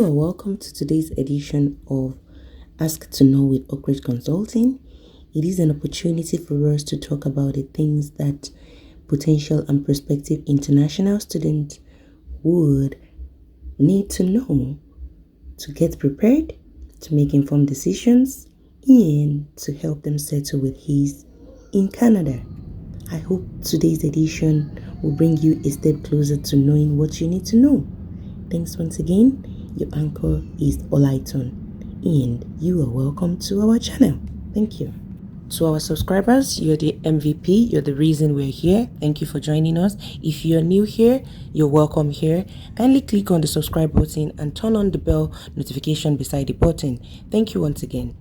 You are welcome to today's edition of Ask to Know with Ocrej Consulting. It is an opportunity for us to talk about the things that potential and prospective international students would need to know to get prepared, to make informed decisions, and to help them settle with ease in Canada. I hope today's edition will bring you a step closer to knowing what you need to know. Thanks once again. Your anchor is Olaitan, and you are welcome to our channel. Thank you. To our subscribers, you're the MVP. You're the reason we're here. Thank you for joining us. If you're new here, you're welcome here. Kindly click on the subscribe button and turn on the bell notification beside the button. Thank you once again.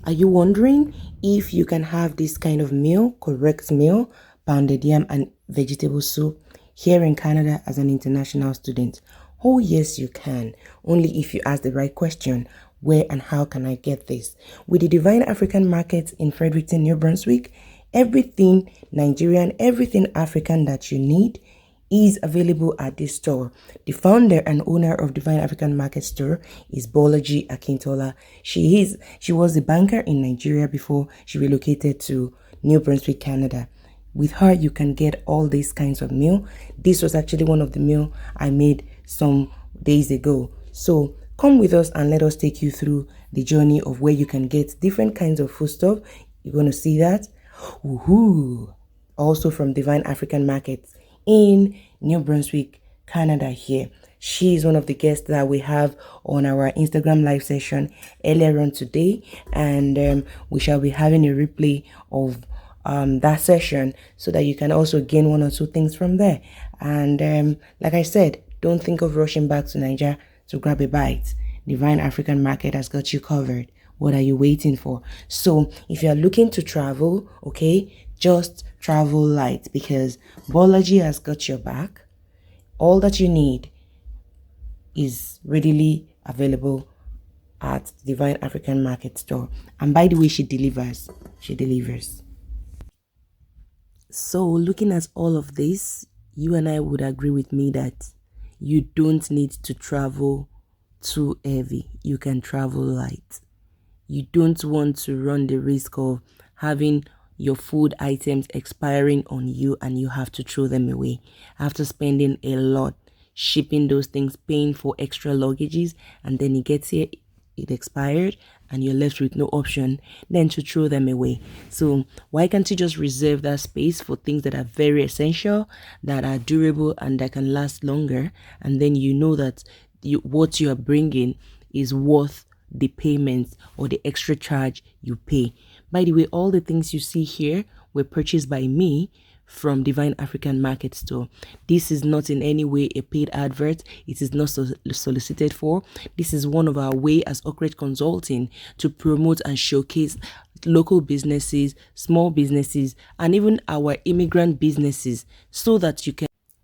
Are you wondering if you can have this kind of meal, correct meal, pounded yam and vegetable soup here in Canada as an international student? Oh yes, you can, only if you ask the right question. Where and how can I get this? With the Divine African Market in Fredericton, New Brunswick, everything Nigerian, everything African that you need is available at this store. The founder and owner of Divine African Market Store is Bolaji Akintola. She was a banker in Nigeria before she relocated to New Brunswick, Canada. With her, you can get all these kinds of meal. This was actually one of the meal I made some days ago. So come with us and let us take you through the journey of where you can get different kinds of foodstuff. You're going to see that. Woohoo! Also from Divine African Markets in New Brunswick, Canada here. She is one of the guests that we have on our Instagram live session earlier on today. And we shall be having a replay of that session so that you can also gain one or two things from there. And like I said, don't think of rushing back to Nigeria to grab a bite. Divine African Market has got you covered. What are you waiting for? So if you're looking to travel, okay, just travel light because Bolaji has got your back. All that you need is readily available at Divine African Market store. And by the way, she delivers. So looking at all of this, you and I would agree with me that you don't need to travel too heavy. You can travel light. You don't want to run the risk of having your food items expiring on you and you have to throw them away after spending a lot shipping those things, paying for extra luggages, and then it gets here, it expired, and you're left with no option than to throw them away. So why can't you just reserve that space for things that are very essential, that are durable, and that can last longer, and then you know that what you are bringing is worth the payments or the extra charge you pay. By the way, all the things you see here were purchased by me from Divine African Market Store. This is not in any way a paid advert. It is not solicited for. This is one of our way as Ocrej Consulting to promote and showcase local businesses, small businesses, and even our immigrant businesses so that you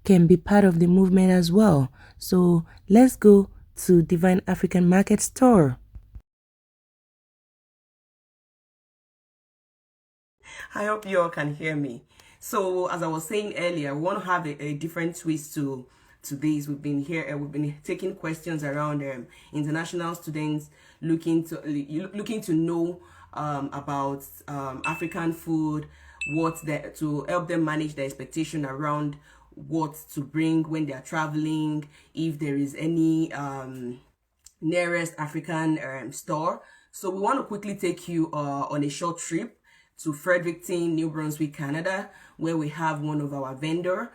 can be part of the movement as well. So let's go to Divine African Market Store. I hope you all can hear me. So as I was saying earlier, we want to have a different twist to this. We've been taking questions around international students looking to know about African food, to help them manage their expectation around what to bring when they are traveling, if there is any nearest African store. So we want to quickly take you on a short trip to Fredericton, New Brunswick, Canada, where we have one of our vendor,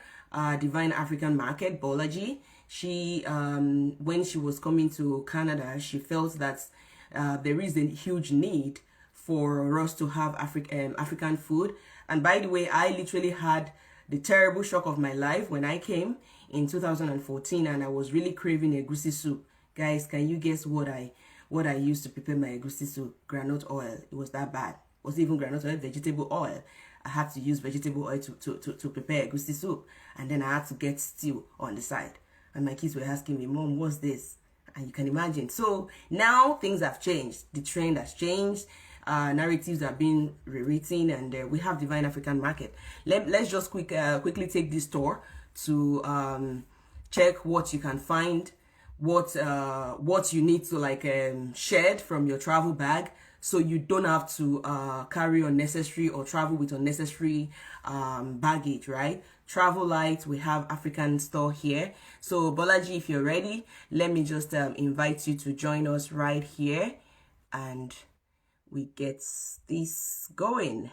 Divine African Market, Bolaji. She, when she was coming to Canada, she felt that there is a huge need for us to have African food. And by the way, I literally had the terrible shock of my life when I came in 2014, and I was really craving egusi soup. Guys, can you guess what I used to prepare my egusi soup? Groundnut oil. It was that bad. It wasn't even groundnut oil, vegetable oil. I had to use vegetable oil to prepare egusi soup, and then I had to get stew on the side. And my kids were asking me, Mom, what's this? And you can imagine. So now things have changed. The trend has changed. Narratives are being rewritten, and we have Divine African Market. Let's just quickly take this tour to check what you can find what you need to like shed from your travel bag, so you don't have to carry unnecessary or travel with unnecessary baggage, right? Travel light, we have African store here. So Bolaji, if you're ready, let me just invite you to join us right here, and we get this going.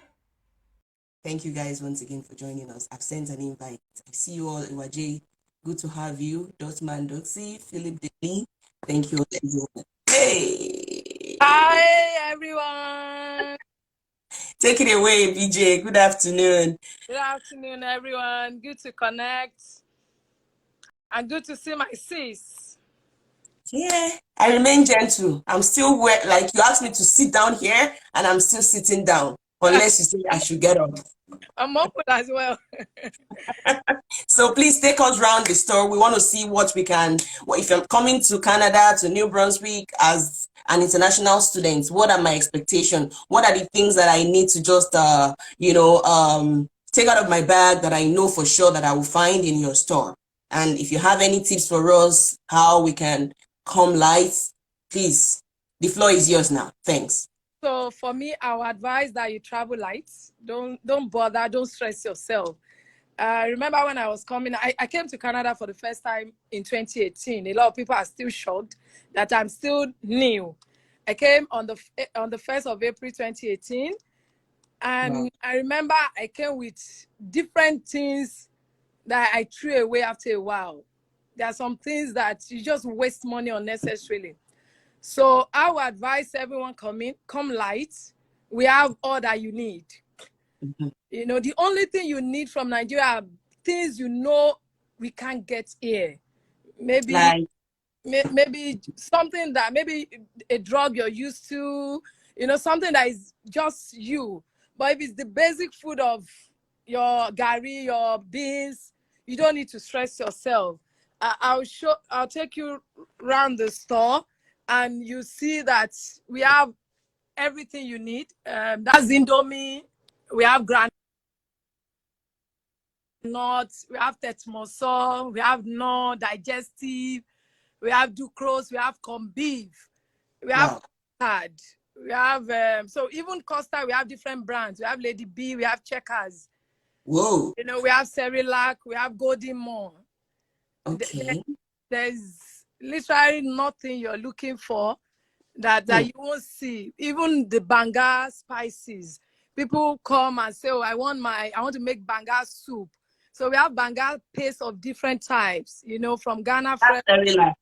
Thank you guys once again for joining us. I've sent an invite. I see you all. Iwaje, good to have you. Dotman Doxy, Philip Deli. Thank you, everyone. Hey! Hi, everyone. Take it away, BJ. Good afternoon. Good afternoon, everyone. Good to connect and good to see my sis. Yeah, I remain gentle. I'm still where, like you asked me to sit down here, and I'm still sitting down, unless you say I should get up. I'm open as well. So please take us around the store. We want to see what we can, if I'm coming to Canada, to New Brunswick as an international student, what are my expectations? What are the things that I need to just, take out of my bag that I know for sure that I will find in your store? And if you have any tips for us, how we can come light, please, the floor is yours now. Thanks. So for me, I would advise that you travel light. Don't bother. Don't stress yourself. Remember when I was coming, I came to Canada for the first time in 2018. A lot of people are still shocked that I'm still new. I came on the 1st of April 2018. And Wow. I remember I came with different things that I threw away after a while. There are some things that you just waste money unnecessarily. So I would advise everyone come light. We have all that you need. Mhm. You know, the only thing you need from Nigeria are things you know we can't get here. Maybe Like, maybe something that maybe a drug you're used to, you know, something that is just you. But if it's the basic food of your gari, your beans, you don't need to stress yourself. I'll take you around the store and you see that we have everything you need. That's Indomie. We have granite, we have tetmosol, we have no digestive, we have Ducrose, we have Combeef, we have wow. custard, we have so even custard, we have different brands. We have Lady B, we have Checkers, Whoa. you know, we have Cerelac, we have Golden More. Okay. There's literally nothing you're looking for that Hmm. you won't see. Even the banga spices, people come and say, oh, I want to make banga soup. So we have banga paste of different types, you know, from Ghana That's fresh. very like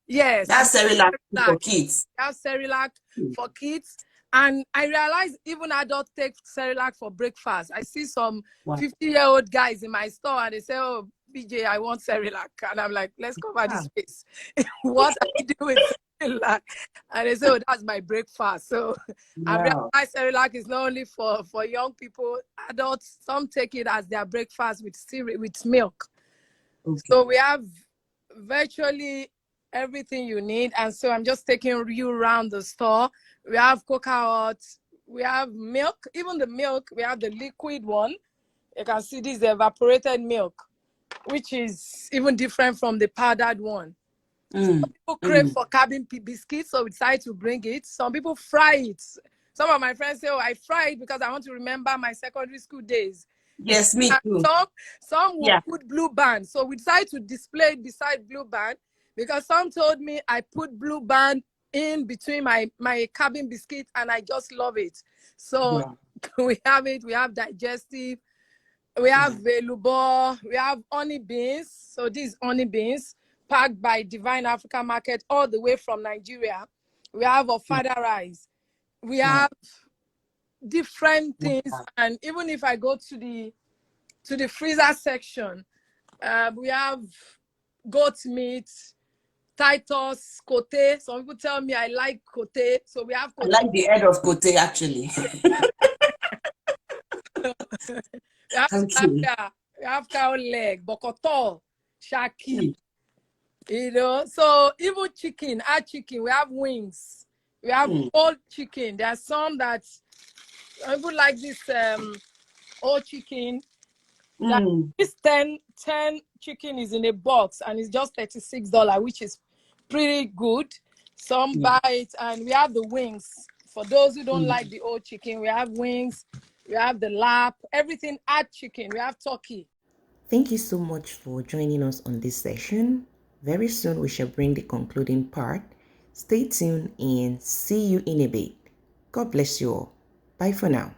Yes, we that's very like for have kids. Cerelac Hmm. for kids. And I realize even adults take Cerelac for breakfast. I see some Wow. 50-year-old guys in my store and they say, oh, BJ, I want Cerelac. And I'm like, let's cover this Ah, space. What are you doing with Cerelac? And they say, oh, that's my breakfast. So I've wow. realized Cerelac is not only for young people, adults, some take it as their breakfast with milk. Okay. So we have virtually everything you need. And so I'm just taking you around the store. We have cocoa, we have milk, even the milk, we have the liquid one. You can see this is the evaporated milk, which is even different from the powdered one. Mm. People crave Mm. for cabin biscuits, so we decided to bring it. Some people fry it. Some of my friends say, oh, I fry it because I want to remember my secondary school days. Yes, me And too. some will Yeah. put blue band. So we decided to display it beside blue band because some told me I put blue band in between my cabin biscuit and I just love it. So Wow. we have it. We have digestive. We have Wow. velubo. We have honey beans. So these honey beans packed by Divine African Market all the way from Nigeria. We have ofada rice. We Wow. have different things. Wow. And even if I go to the freezer section, we have goat meat, Titus, Kote. Some people tell me I like Kote, so we have I Kote. like the head of Kote actually. We have Okay. tilapia, we have cow leg, bokoto, Mm. shaki. You know, so even chicken, our chicken, we have wings, we have Mm. old chicken. There are some that people like this old chicken. That Mm. this ten chicken is in a box and it's just $36, which is pretty good. Some Yeah. buy it, and we have the wings. For those who don't like the old chicken, we have wings, we have the lap, everything add chicken. We have turkey. Thank you so much for joining us on this session. Very soon we shall bring the concluding part. Stay tuned and see you in a bit. God bless you all. Bye for now.